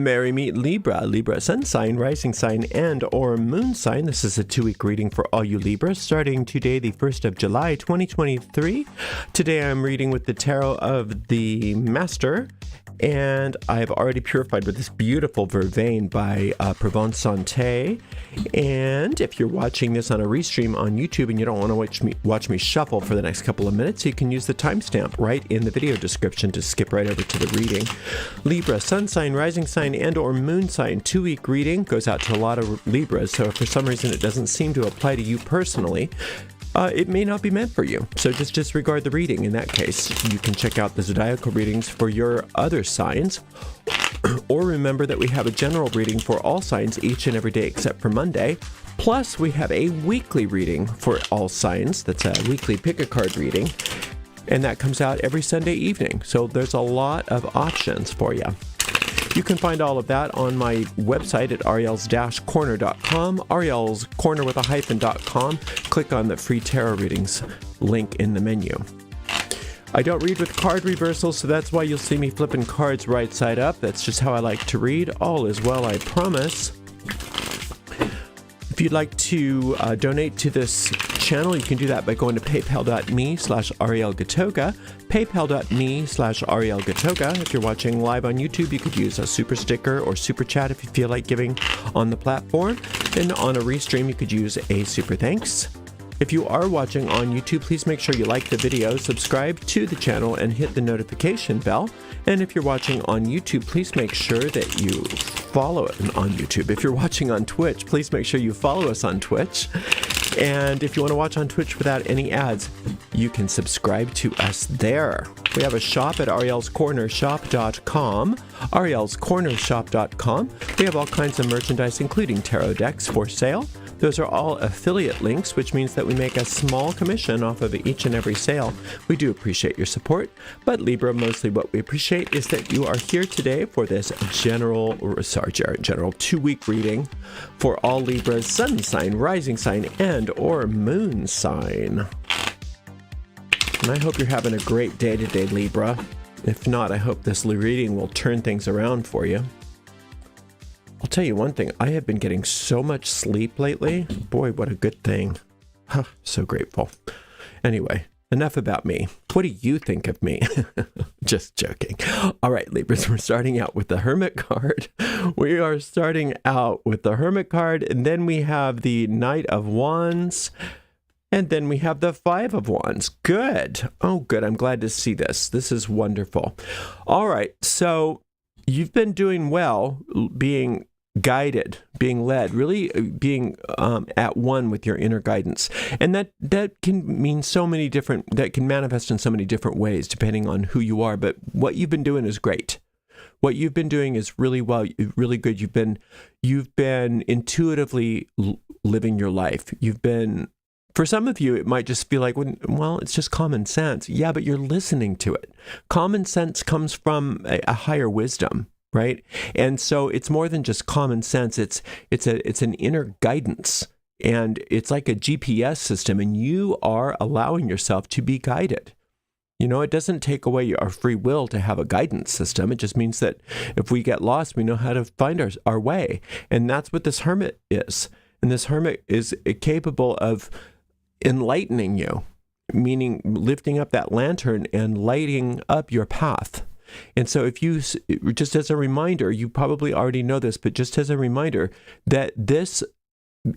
Mary meet Libra. Libra sun sign, rising sign, and or moon sign. This is a 2-week reading for all you Libra, starting today, the 1st of July, 2023. Today I'm reading with the Tarot of the Master, and I've already purified with this beautiful vervain by Provence Santé. And if you're watching this on a restream on YouTube and you don't want to watch me shuffle for the next couple of minutes, you can use the timestamp right in the video description to skip right over to the reading. Libra, sun sign, rising sign, and or moon sign. 2-week reading goes out to a lot of Libras, so if for some reason it doesn't seem to apply to you personally, it may not be meant for you. So just disregard the reading in that case. You can check out the zodiacal readings for your other signs. Or remember that we have a general reading for all signs each and every day except for Monday. Plus, we have a weekly reading for all signs. That's a weekly pick a card reading. And that comes out every Sunday evening. So there's a lot of options for you. You can find all of that on my website at ariels-corner.com, Ariel's Corner with a hyphen.com. Click on the free tarot readings link in the menu. I don't read with card reversals, so that's why you'll see me flipping cards right side up. That's just how I like to read. All is well, I promise. If you'd like to donate to this channel, you can do that by going to paypal.me/ArielGatoga, paypal.me/ArielGatoga. If you're watching live on YouTube, you could use a super sticker or super chat if you feel like giving on the platform. And on a restream, you could use a super thanks. If you are watching on YouTube, please make sure you like the video, subscribe to the channel, and hit the notification bell. And if you're watching on YouTube, please make sure that you follow it on YouTube. If you're watching on Twitch, please make sure you follow us on Twitch. And if you want to watch on Twitch without any ads, you can subscribe to us there. We have a shop at arielscornershop.com, arielscornershop.com. We have all kinds of merchandise, including tarot decks for sale. Those are all affiliate links, which means that we make a small commission off of each and every sale. We do appreciate your support, but Libra, mostly what we appreciate is that you are here today for this general 2-week reading for all Libras, sun sign, rising sign, and or moon sign. And I hope you're having a great day today, Libra. If not, I hope this reading will turn things around for you. I'll tell you one thing, I have been getting so much sleep lately. Boy, what a good thing. Huh, so grateful. Anyway, enough about me. What do you think of me? Just joking. All right, Libras, we're starting out with the Hermit card. We are starting out with the Hermit card, and then we have the Knight of Wands, and then we have the Five of Wands. Good. Oh, good. I'm glad to see this. This is wonderful. All right, so you've been doing well, being guided, being led, really being at one with your inner guidance. And that can mean so many different, that can manifest in so many different ways depending on who you are. But what you've been doing is great. What you've been doing is really well, really good. You've been intuitively living your life. For some of you, it might just feel like, well, it's just common sense. Yeah, but you're listening to it. Common sense comes from a higher wisdom, right? And so it's more than just common sense. It's an inner guidance, and it's like a GPS system, and you are allowing yourself to be guided. You know, it doesn't take away our free will to have a guidance system. It just means that if we get lost, we know how to find our way. And that's what this Hermit is. And this Hermit is capable of enlightening you, meaning lifting up that lantern and lighting up your path. And so if you, just as a reminder, you probably already know this, but just as a reminder that this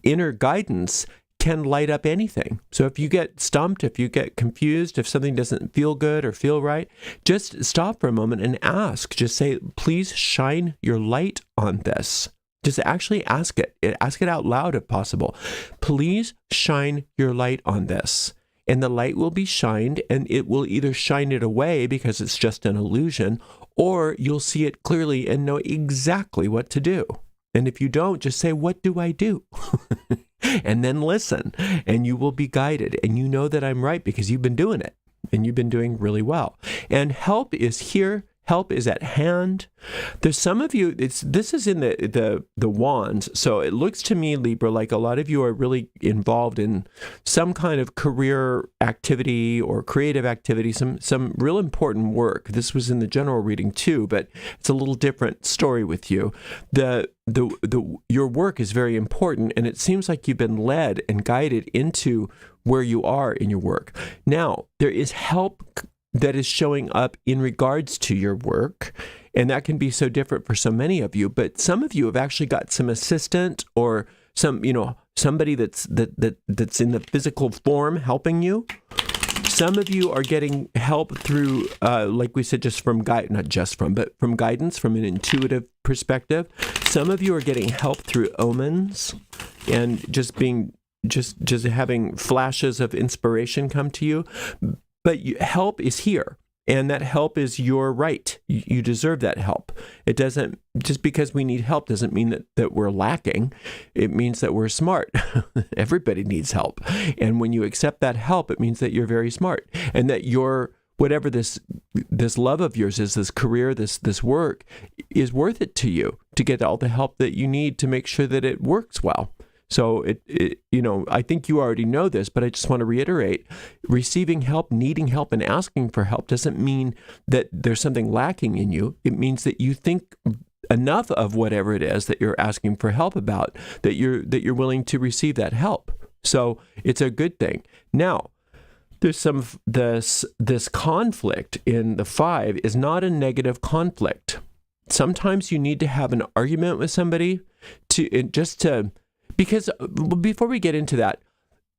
inner guidance can light up anything. So if you get stumped, if you get confused, if something doesn't feel good or feel right, just stop for a moment and ask. Just say, please shine your light on this. Just actually ask it. Ask it out loud if possible. Please shine your light on this. And the light will be shined, and it will either shine it away because it's just an illusion, or you'll see it clearly and know exactly what to do. And if you don't, just say, what do I do? And then listen, and you will be guided. And you know that I'm right because you've been doing it, and you've been doing really well. And help is here. Help is at hand. There's some of you, this is in the wands. So it looks to me, Libra, like a lot of you are really involved in some kind of career activity or creative activity, some real important work. This was in the general reading too, but it's a little different story with you. Your work is very important, and it seems like you've been led and guided into where you are in your work. Now, there is help that is showing up in regards to your work, and that can be so different for so many of you. But some of you have actually got some assistant or somebody that's in the physical form helping you. Some of you are getting help through, like we said, from guidance, from an intuitive perspective. Some of you are getting help through omens and just having flashes of inspiration come to you. But help is here, and that help is your right. You deserve that help. It doesn't, just because we need help doesn't mean that we're lacking. It means that we're smart. Everybody needs help. And when you accept that help, it means that you're very smart, and that whatever this love of yours is, this career, this work, is worth it to you to get all the help that you need to make sure that it works well. So I think you already know this, but I just want to reiterate, receiving help, needing help, and asking for help doesn't mean that there's something lacking in you. It means that you think enough of whatever it is that you're asking for help about, that you're willing to receive that help. So it's a good thing. Now, there's this conflict in the 5 is not a negative conflict. Sometimes you need to have an argument with somebody because before we get into that,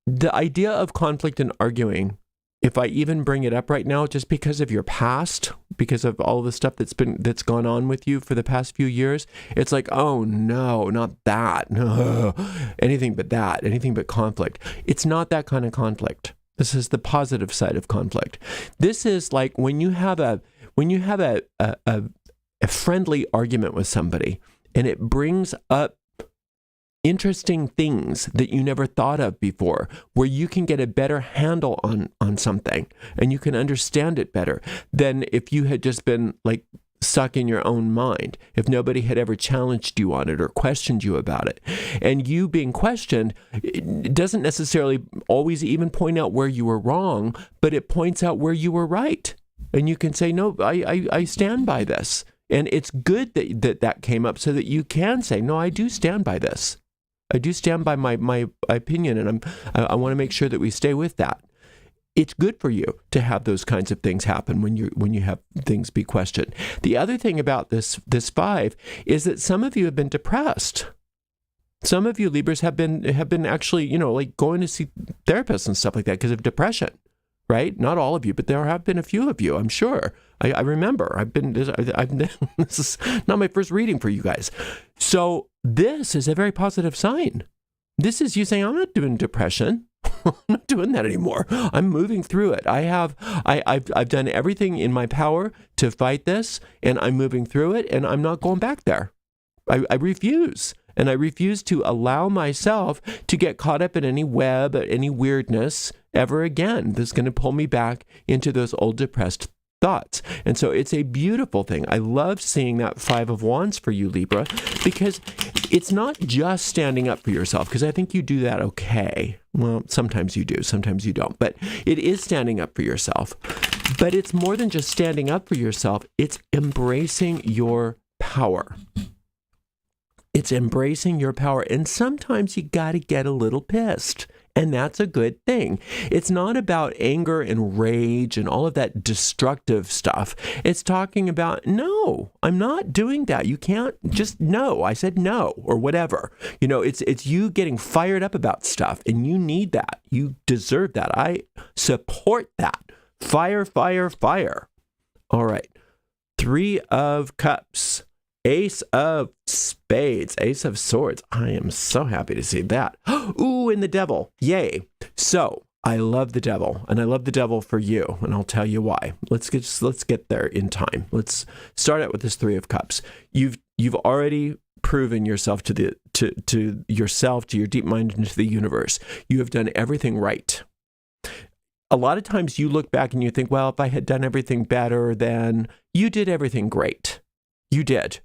the idea of conflict and arguing, if I even bring it up right now, just because of your past, because of all the stuff that's gone on with you for the past few years, it's like, oh no, not that, no, anything but that, anything but conflict. It's not that kind of conflict. This is the positive side of conflict. This is like when you have a friendly argument with somebody, and it brings up interesting things that you never thought of before, where you can get a better handle on something and you can understand it better than if you had just been like stuck in your own mind, if nobody had ever challenged you on it or questioned you about it. And you being questioned, it doesn't necessarily always even point out where you were wrong, but it points out where you were right. And you can say, no, I stand by this. And it's good that came up so that you can say, no, I do stand by this. I do stand by my opinion, and I want to make sure that we stay with that. It's good for you to have those kinds of things happen when you have things be questioned. The other thing about this 5 is that some of you have been depressed. Some of you Libras have been actually, like going to see therapists and stuff like that because of depression, right? Not all of you, but there have been a few of you, I'm sure. I remember. This is not my first reading for you guys. So this is a very positive sign. This is you saying, I'm not doing depression. I'm not doing that anymore. I'm moving through it. I've done everything in my power to fight this, and I'm moving through it, and I'm not going back there. I refuse. And I refuse to allow myself to get caught up in any web, any weirdness ever again. This is going to pull me back into those old depressed thoughts. And so it's a beautiful thing. I love seeing that 5 of Wands for you, Libra, because it's not just standing up for yourself, because I think you do that okay. Well, sometimes you do, sometimes you don't, but it is standing up for yourself. But it's more than just standing up for yourself. It's embracing your power. It's embracing your power. And sometimes you got to get a little pissed. And that's a good thing. It's not about anger and rage and all of that destructive stuff. It's talking about, no, I'm not doing that. You can't just, no, I said no, or whatever. It's you getting fired up about stuff, and you need that. You deserve that. I support that. Fire, fire, fire. All right. 3 of Cups. Ace of Spades, Ace of Swords. I am so happy to see that. Ooh, and the Devil. Yay. So I love the Devil, and I love the Devil for you, and I'll tell you why. Let's get there in time. Let's start out with this 3 of Cups. You've already proven yourself to yourself, to your deep mind, and to the universe. You have done everything right. a lot of times you look back and you think, well, if I had done everything better, then you did everything great. You did.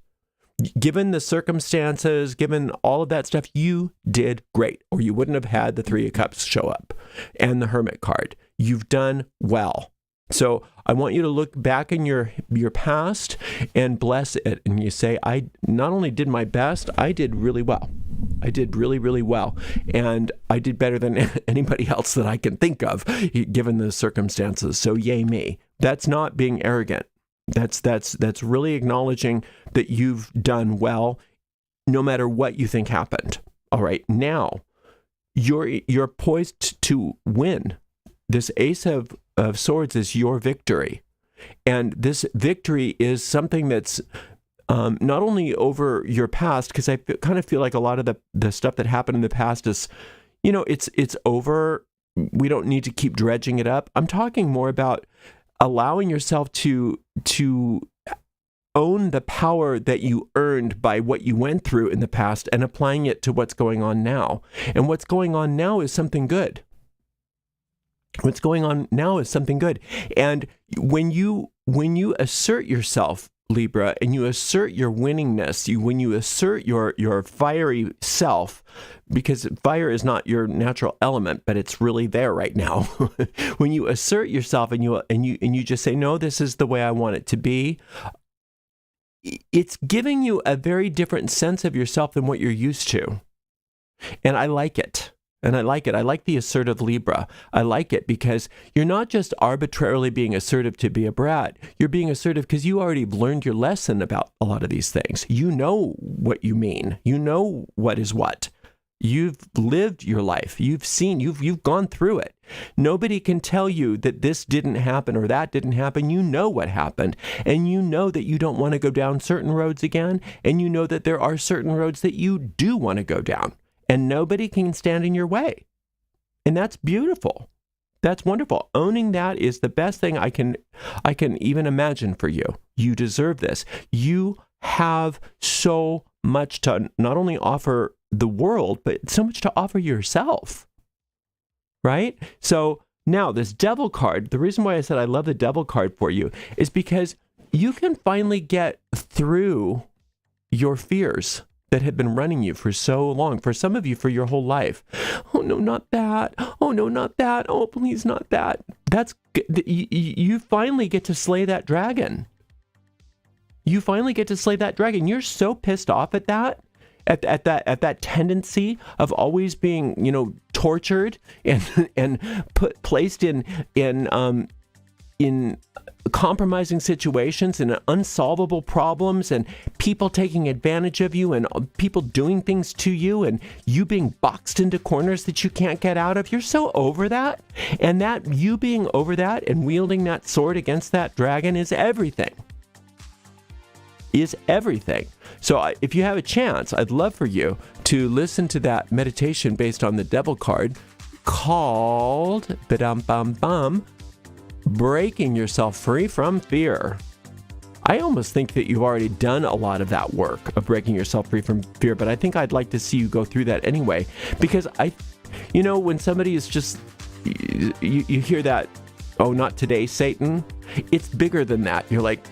Given the circumstances, given all of that stuff, you did great, or you wouldn't have had the Three of Cups show up and the Hermit card. You've done well. So I want you to look back in your past and bless it. And you say, I not only did my best, I did really well. I did really, really well. And I did better than anybody else that I can think of, given the circumstances. So yay me. That's not being arrogant. That's really acknowledging that you've done well, no matter what you think happened. All right, now you're poised to win. This Ace of Swords is your victory, and this victory is something that's not only over your past, because I kind of feel like a lot of the stuff that happened in the past is, it's over. We don't need to keep dredging it up. I'm talking more about allowing yourself to own the power that you earned by what you went through in the past and applying it to what's going on now. And what's going on now is something good. What's going on now is something good. And when you assert yourself, Libra, and you assert your winningness, when you assert your fiery self, because fire is not your natural element, but it's really there right now. When you assert yourself and you just say, no, this is the way I want it to be, it's giving you a very different sense of yourself than what you're used to. And I like it. I like the assertive Libra. I like it because you're not just arbitrarily being assertive to be a brat. You're being assertive because you already learned your lesson about a lot of these things. You know what you mean. You know what is what. You've lived your life. You've seen, you've gone through it. Nobody can tell you that this didn't happen or that didn't happen. You know what happened. And you know that you don't want to go down certain roads again. And you know that there are certain roads that you do want to go down. And nobody can stand in your way. And that's beautiful. That's wonderful. Owning that is the best thing I can even imagine for you. You deserve this. You have so much to not only offer the world, but so much to offer yourself. Right? So now this Devil card, the reason why I said I love the Devil card for you is because you can finally get through your fears that have been running you for so long, for some of you, for your whole life. Oh, no, not that. Oh, no, not that. Oh, please, not that. You finally get to slay that dragon. You finally get to slay that dragon. You're so pissed off at that, at that tendency of always being, tortured and placed in compromising situations and unsolvable problems and people taking advantage of you and people doing things to you and you being boxed into corners that you can't get out of. You're so over that. And that you being over that and wielding that sword against that dragon is everything. So if you have a chance, I'd love for you to listen to that meditation based on the Devil card called Breaking Yourself Free from Fear. I almost think that you've already done a lot of that work of breaking yourself free from fear, but I think I'd like to see you go through that anyway, because when somebody is just, you hear that, oh, not today, Satan, it's bigger than that. You're like,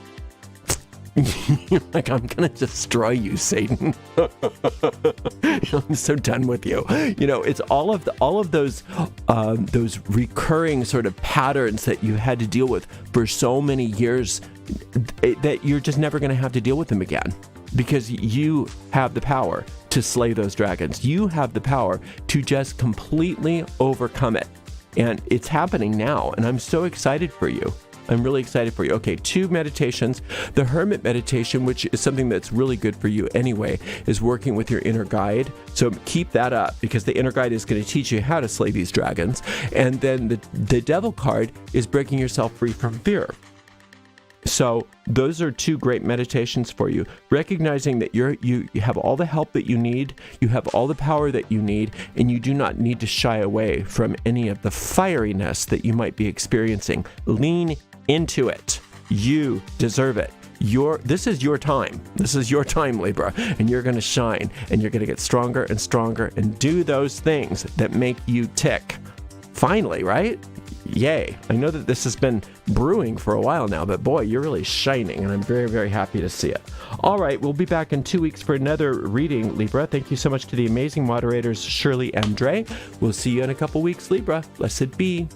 I'm going to destroy you, Satan. I'm so done with you. It's all of those recurring sort of patterns that you had to deal with for so many years that you're just never going to have to deal with them again, because you have the power to slay those dragons. You have the power to just completely overcome it. And it's happening now. And I'm so excited for you. I'm really excited for you. Okay, 2 meditations. The Hermit meditation, which is something that's really good for you anyway, is working with your inner guide. So keep that up, because the inner guide is going to teach you how to slay these dragons. And then the Devil card is breaking yourself free from fear. So those are 2 great meditations for you, recognizing that you have all the help that you need, you have all the power that you need, and you do not need to shy away from any of the fieriness that you might be experiencing. Lean into it. You deserve it. This is your time. This is your time, Libra, and you're going to shine, and you're going to get stronger and stronger and do those things that make you tick. Finally, right? yay. I know that this has been brewing for a while now, but boy, you're really shining, and I'm very, very happy to see it. All right, we'll be back in 2 weeks for another reading, Libra. Thank you so much to the amazing moderators, Shirley and Dre. We'll see you in a couple weeks, Libra. Blessed be.